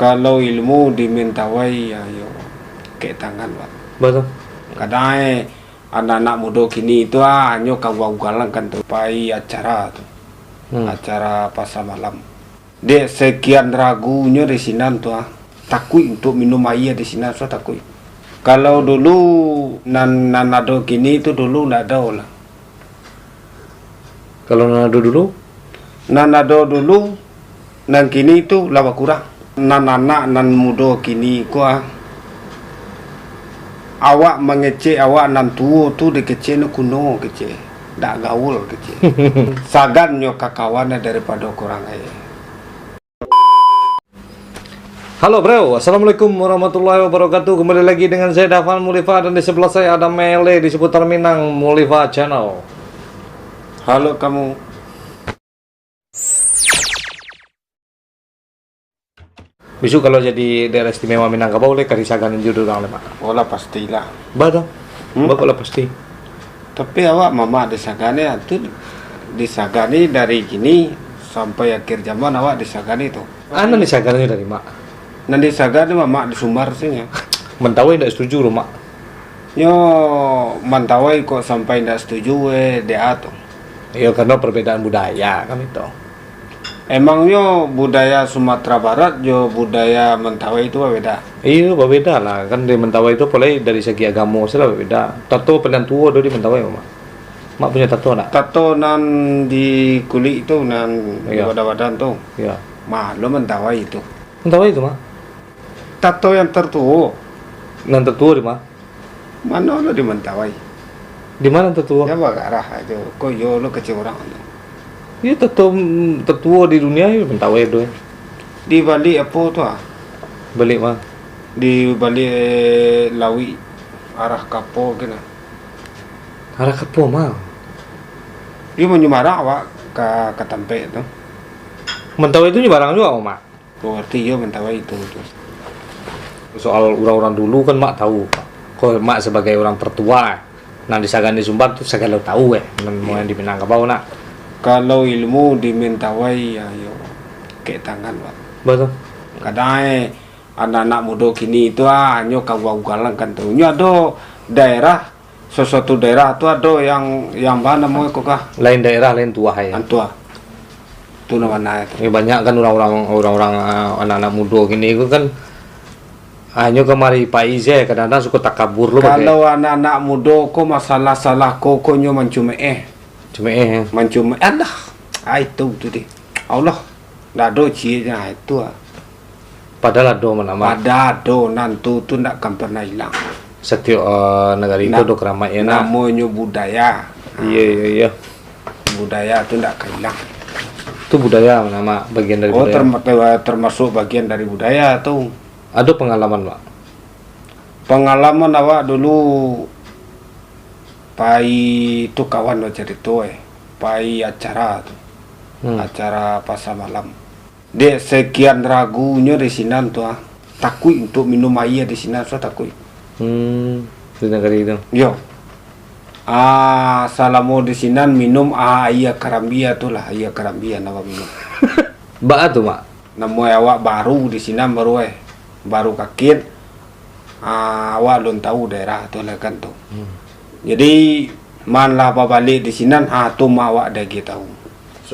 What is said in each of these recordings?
Kalau ilmu dimentawai ya yo ke tangan Pak. Betul. Kadang anak-anak muda kini itu hanya kawal-kawalan kan tuh pai acara tuh. Acara pasar malam. Dek sekian ragunya di sini tuh takut untuk minum air di sini so takut. Kalau dulu nanado kini itu dulu nggak ada lah. Kalau nanado dulu? Nanado dulu nan kini itu lama kurang. Nan anak nan muda kini awak mengecek awak nan tua tu de kecil nu kuno kecil dak gaul kecil sagan nyo kakawan daripada kurang aja. Halo bro, assalamualaikum warahmatullahi wabarakatuh. Kembali lagi dengan saya Dafan Mulifa dan di sebelah saya ada Mele di seputar Minang Mulifa Channel. Halo kamu. Besok kalau jadi daerah istimewa Minangkabau boleh kasih saganin judul orang lemak. Olah pastilah. Badang. Bapak pasti. Tapi awak mama disagani itu disagani dari gini sampai akhir zaman awak disagani itu. Anu disagani dari mak. Nanti disagani mama di Sumbar sih ya. Mentawai tidak setuju loh mak. Yo mentawai kok sampai tidak setuju dia tuh. Iya karena perbedaan budaya kan itu. Emangnya budaya Sumatera Barat jo budaya Mentawai itu beda? Iya berbeda lah kan di Mentawai itu boleh dari segi agama sudah berbeda. Tato pendan tua di Mentawai mak. Mak punya tato nak? Tato nan di kulit itu nan di badan tuh. Iya. Lo Mentawai itu. Mentawai itu mak? Tato yang tertua. Nan tertua di mak? Mana lo di Mentawai? Di mana tertua? Ya bagarah itu. Kok yo lo kecil orang. Iya tertua di dunia itu Mentawai itu. Di balik apa tuh Balik mah? Di balik Lawi arah Kapo gitu. Arah Kapo mah? Dia mau nyumarah awak ke tempe itu. Mentawai itu barang juga mak? Berarti ya Mentawai itu. Soal orang-orang dulu kan mak tahu. Kok mak sebagai orang tertua, nah di Sagani Sumbar tuh segala tahu mau yang di Minangkabau nak. Kalau ilmu di Mentawai ya yo ke tangan Pak. Betul. Kadang anak-anak muda kini itu hanya kawal-kawalan kan tuh. Ada daerah sesuatu daerah itu ada yang mana namanya kok lain daerah lain tua ya. Antua. Itu namanya itu. Banyak kan orang-orang anak-anak muda gini itu kan hanya kemari paize kadang-kadang suka takabur lo. Kalau anak-anak muda kok masalah kokonya mencuma mencuma Allah itu deh Allah dah do cinya itu padahal ada mana pada do nantu tu nak akan pernah hilang setiap negara itu do keramaian namanya budaya. Iya budaya tu nak akan hilang. Itu budaya nama bagian dari budaya. Termasuk bagian dari budaya tu. Ada pengalaman Pak? Pengalaman awak dulu pai itu kawan lo cerita pai acara tuh. Acara pasar malam. Dek sekian ragunya di sini tuh takut untuk minum air di sini so takut. Di negara itu. Yo. Salamu di sini minum air karambia tuh lah, air karambia nama minum. Ba tuh mak. Namanya awak baru di sini baru kakit. Awak belum tahu daerah tuh lah kan tuh. Jadi manlah balik di sini tuh awak dah tahu.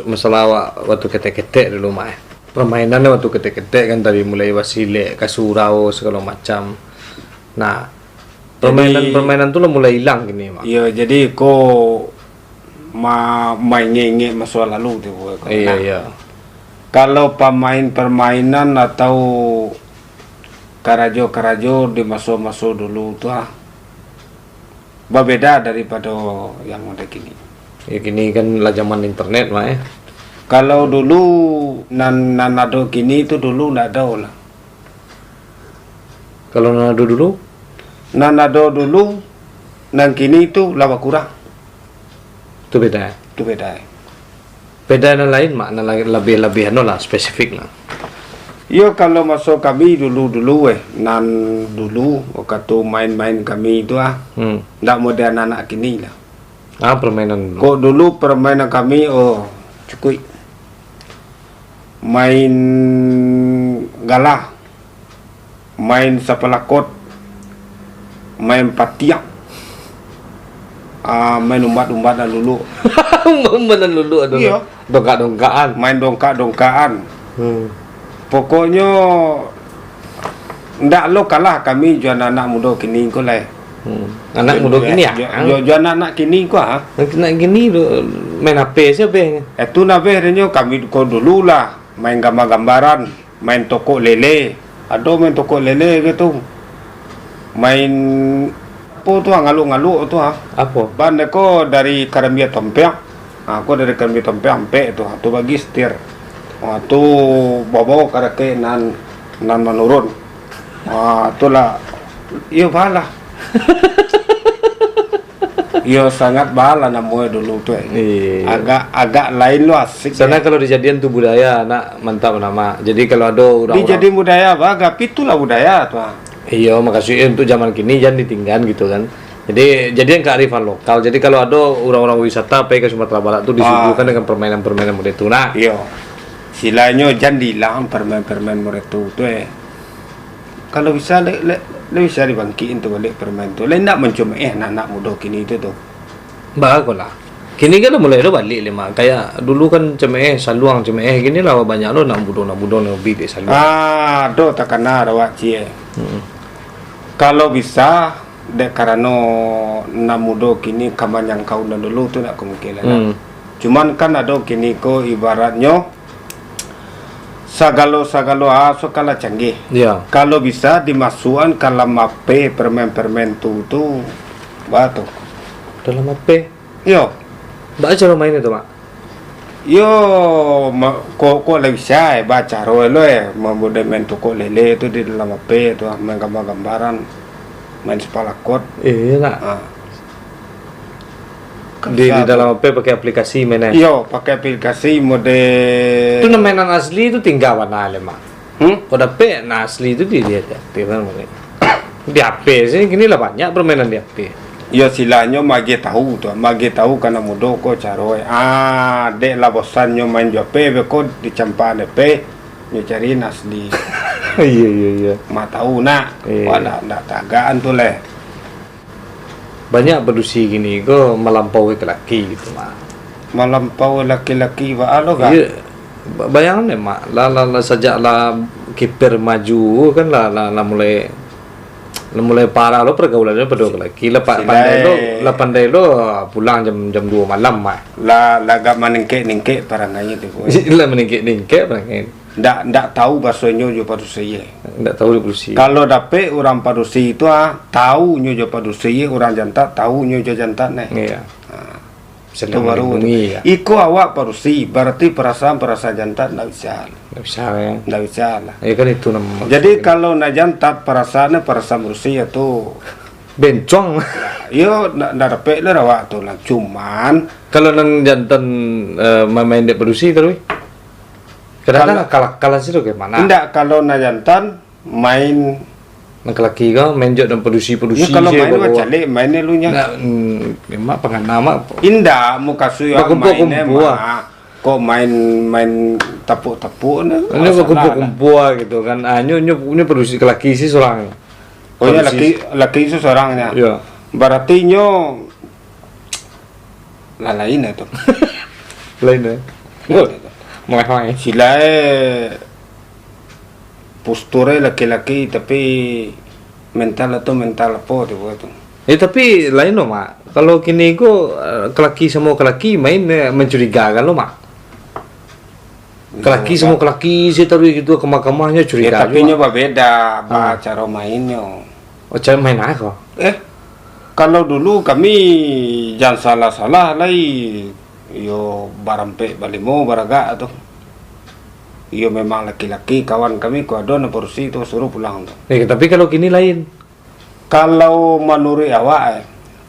Masalah waktu ketek-ketek dulu mah. Permainannya waktu ketek-ketek kan dari mulai wasile, kasurau segala macam. Nah, permainan tuh mulai hilang gini mak. Iya, jadi kok main ngenge masa lalu tuh. Iya. Kalau permainan atau karajo di masa dulu tuh berbeda daripada yang ada kini. Ya kini kan lah zaman internet mah ya. Kalau dulu nanado kini itu dulu nggak ada lah. Kalau nanado dulu nan kini itu lama kurang. Itu beda. Beda yang lain makna lebih lah spesifik lah. Yo kalau masuk kami dulu nan dulu waktu main kami itu nggak modern anak kini lah. Permainan dulu. Kok dulu permainan kami cukup main galah main sapalakot, main patiak, main umbat-umbatan dulu, Bener dulu ada Iya. dongkak-dongkakan. main dongkak-dongkaan. Hmm. Pokoknya ndak lo kalah kami jual anak muda kini ko lah. Anak muda gini ya? Jual anak kini ko ha. Nak gini main HP siapa? Itu nabehnya kami ko dulu lah main gambar-gambaran, main toko lele. Ada main toko lele gitu. Main apa tu ngaluk-ngaluk tu ha. Apa? Ban ko dari Karambia Tompek. Aku dari Karambia Tompek ampe tu. Tu bagi setir. Tu bawa karake nan menurun. Itulah. Iyo balah. Iyo sangat bahala namanya dulu tuh. Iya. Agak lain lo asik. Sana kalau dijadian tuh budaya, nak mantap nama. Jadi kalau ada Ini jadi budaya baga, itulah budaya tuh. iya, makasih untuk zaman kini jangan ditinggal gitu kan. Jadi yang kearifan lokal. Jadi kalau ada orang-orang wisata pergi ke Sumatera Barat tuh disuguhkan dengan permainan-permainan model itu. Nah, Iyo. Silanya jangan dihilang permen-permen mereka tuh. Kalau bisa le bisa dibangkitin tuh balik permen tuh. Lain nak mencuma anak muda kini itu tuh. bagus lah. Kini kan udah mulai ada balik lima. Kayak dulu kan cemeh saluang cemeh gini lah banyak lo nak budon lebih deh saluang. Do takana rawat cie. Kalau bisa dek karena nak muda kini kaman yang kau dulu tuh nak kemungkinan. Cuman kan ada kini ko ibaratnya sagalo kala canggih. Iya. Kalau bisa dimasukkan kalau mape permen-permen tuh batu. Dalam apa? Yo, Baca cara main itu mak. yo kok lagi bisa baca roe lo membuat main toko lele itu di dalam mape tuh main gambar-gambaran, main sepalakot. Iya nak. Di dalam apa pakai aplikasi mainan. Yo, pakai aplikasi mode. Itu mainan asli itu tinggal warna lemah. Kalau dapet nah asli itu dia aktifkan makanya. Di HP sih gini lah banyak permainan di HP. Yo silanya mage tahu karena mudo ko caroy. Dek lah bosannya main jope beko dicampan pe nyo cari asli. Iya. Ma tahu nak. Iya. Wala ndak tagaan tuh leh. Banyak produksi gini kok melampaui ke laki gitu mak. Melampau laki-laki wa alo ga. Iya. Bayangan deh mak, lah sejak lah kiper maju kan lah mulai parah lo pergaulannya pada laki. Lah pandai lo pulang jam 2 malam mak. La laga manengke paranganya tu. Lah meningkit barangnya. Ndak tahu bahasanya jo padusi. Nggak tahu produksi. Kalau dapet orang padusi itu tahu nyo padusi, orang jantan tahu nyo jantan nih. Iya. Itu baru. Ya. Iko awak padusi, berarti perasaan jantan ndak bisa. Nggak bisa ya. Ndak bisa lah. Ya kan itu nama. Jadi kalau na jantan perasaan padusi itu bencong. yo ndak dapet lah awak tuh lah. Cuman Kalau nang jantan main dek produksi terus. Kadang-kadang kalah sih tuh gimana? ndak kalau na jantan main. Nang laki kan main jod dan produksi. Ya kalau main macam le mainnya lu nya. Memang penganama. Indah muka suya mainnya Kumpul-kumpul. kok main tepuk-tepuk nih. Ini kok kumpul gitu kan. Nyo produksi ke laki sih seorang. Oh ya laki itu seorangnya. Iya. Berarti nyo lain itu. Lain ya. Mulai. Sila posture laki-laki tapi mental apa itu. Tapi lain loh mak. Kalau kini ko kelaki semua kelaki main mencurigakan loh mak. Kelaki semua kelaki sih tapi gitu kemah-kemahnya Ya, curiga. tapi nyo beda cara mainnya. Oh cara main apa? Kalau dulu kami jangan salah lagi. Yo barampe balimo baraga atau. Yo memang laki-laki kawan kami ko ada na porsi itu suruh pulang tuh. Tapi kalau kini lain. Kalau menurut awak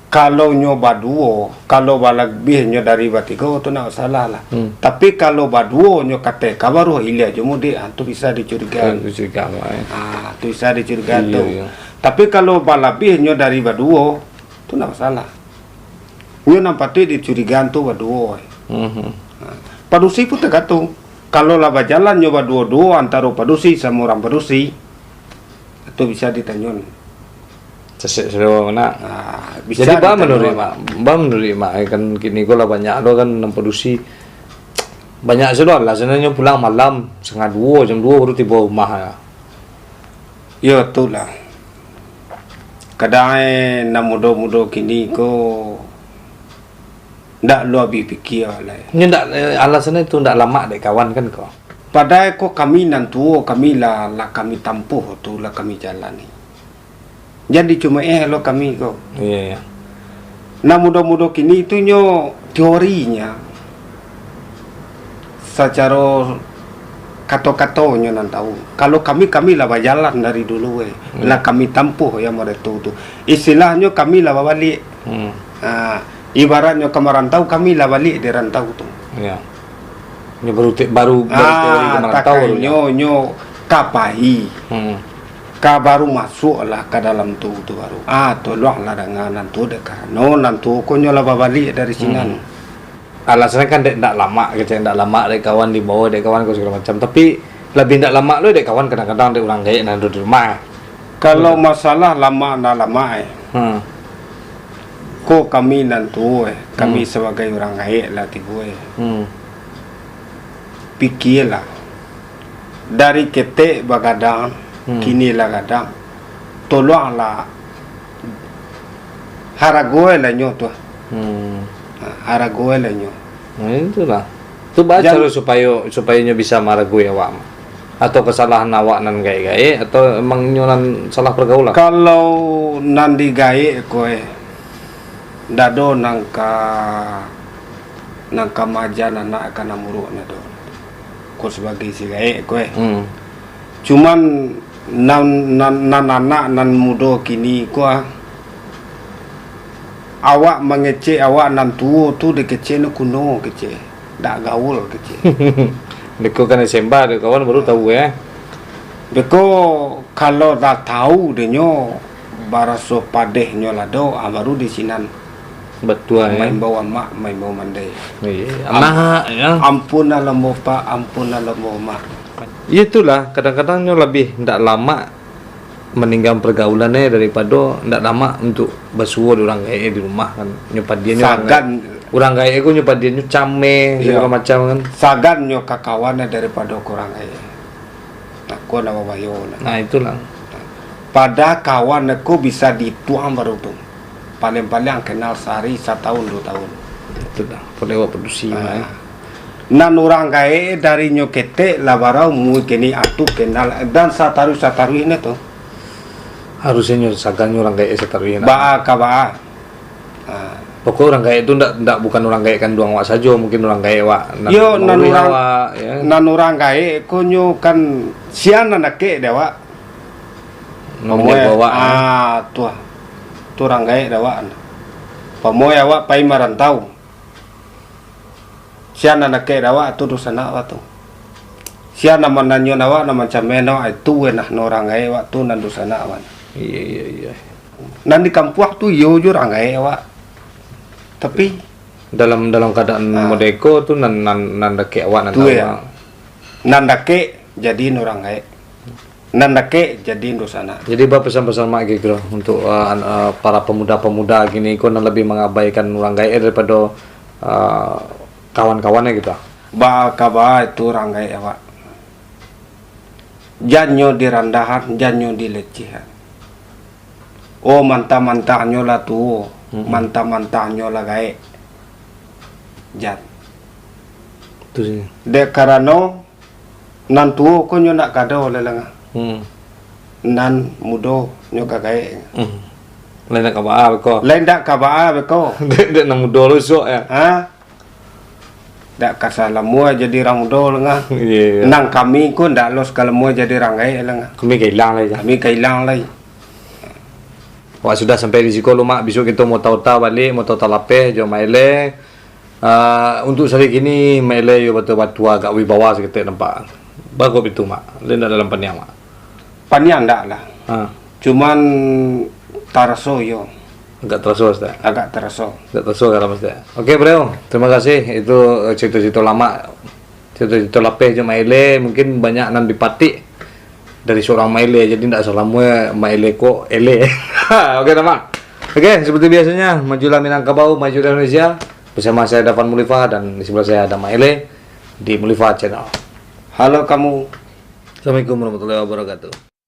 kalau nyoba duo, kalau lebih nyo dari batigo itu nak salah lah. Tapi kalau baduo nyo kate kabaru ile aja mudi tu bisa dicurigai. Curiga Tu bisa dicurigai tu. Iya. Tapi kalau lebih nyo dari baduo tu nak salah. Nyo nampati dicurigai tu baduo. Padusi pun tergantung. Kalau lah berjalan nyoba dua-dua antara padusi sama orang padusi, itu tu bisa ditanyon. Sesewa mana? Bisa Jadi ditanyon. ba menerima kan kini gua lah banyak lo kan produksi banyak sih lo alasannya pulang malam setengah 2 jam 2 baru tiba rumah ya. Yo tu lah. Kadang na mudo kini ko ndak lo abi pikir lah. Ini ndak alasannya itu ndak lama dek kawan kan kau. Padahal ko kami nantuo kami lah kami tampuh tu lah kami jalan ni. Jadi cuma lo kami ko. Iya. Yeah. Na mudo kini itu nyo teorinya. Secara kato nyo nan tahu. Kalau kami lah berjalan dari dulu lah kami tampuh ya mereka tu. Istilahnya kami lah balik. Ibaratnya ke merantau kami lah balik di rantau tu. Iya. Ini baru teori ke merantau nyo kapahi. Ka baru masuk lah ke dalam tu baru. Tolong lah dengan nantu dekat. No nantu ko nyo lah balik dari sini. Alasannya kan tidak lama gitu, tidak lama dek kawan di bawah dek kawan segala macam. Tapi lebih tidak lama lo dek kawan kadang-kadang dek orang gaya nanti di rumah. Kalau masalah lama ko kami nantu kami sebagai orang gaya lah tibu pikirlah dari ketek bagadang kini lah gadang tolonglah haragoe lah nyo tu. Haragoe lah nyo. Nah itulah. Tu baca lo supaya nyo bisa maragoe awak. Atau kesalahan awak nan gaya atau emang nyo nan salah pergaulan. Kalau nan digaya koe dado nangka majan anak kana muruk na do. Ko sebagai si gaya koe. Cuman nan anak nan mudo kini ko awak mengecek awak nan tuo tu de kecek no kuno kecek dak gaul kecek. Deko kan semba de kawan baru tahu ya. Beko kalau dah tahu de nyo baraso padeh nyo lado baru di sinan. Betul ya. Main bawa mak, main bawa mandai. Iya. Ya. Ampun lah mo pak, ampun lah mo mak. Itulah kadang-kadang nyo lebih ndak lama meninggal pergaulannya daripada ndak lama untuk basuh di orang gaya di rumah kan nyupat dia sagan orang gaya itu nyupat dia came segala macam kan sagan nyo kakawannya daripada kurang gaya aku nama bayo nah itulah pada kawan aku bisa dituang baru tuh paling-paling kenal sehari 1 tahun 2 tahun itulah lewat produksi nan orang gaya dari nyo ketek lah barau mu kini atu kenal dan sataru ini tuh harusnya sagan orang gaya setaruhin ba. Pokok orang gaya itu ndak bukan orang gaya kan doang wak saja mungkin orang gaya wak yo nan orang gaya konyo kan sian anak ke dewa bawa tu orang gaya dewa pamoy awak pai marantau sian anak ke dewa tu dosana wa tu sian nama nanyo nawa nama cameno itu nah orang gaya wa tu nan dosana wa. Iya. Nan di kampung tu yo orang gaya wak. Tapi dalam keadaan modeko tu nan dake awak nan tahu. Nan dake jadi orang gaya. Nan dake jadi dosana. Jadi pesan-pesan mak gitu untuk para pemuda-pemuda gini kau lebih mengabaikan orang gaya daripada kawan-kawannya gitu. Kaba itu orang gaya wak. Janyo dirandahan, janyo dilecehan. Oh mantap nyo lah tu, mantap nyo lah gae, jat. Tu sih. Dek karano nan tu ko nyo nak kado le langa. Nan mudo nyo kagae. Lain nak kabaa beko. Lain dak kabaa beko. Dek nang mudo lu sok ya. Dak kasala mua jadi orang mudo langa. Iya. Nang kami ko ndak los kalau mua jadi orang gae langa. Kami kailang lagi. Kami kailang lagi. Wah sudah sampai di Siko mak besok kita mau tahu balik mau tahu lapeh jo maile untuk hari ini maile yo batu agak wibawa sekitar nampak bagus itu mak lain dalam paniang mak paniang ndak lah cuman taraso yo agak terasa agak teraso kalau mesti oke bro terima kasih itu cerita-cerita lama cerita lapeh jo maile mungkin banyak nan dipatik dari seorang Maile, jadi tidak selamanya Maile kok ele. Oke teman. Oke, seperti biasanya majulah Minangkabau, maju Indonesia. Bersama saya Davan Mulifa dan di sebelah saya ada Maile di Mulifa Channel. Halo kamu. Assalamualaikum warahmatullahi wabarakatuh.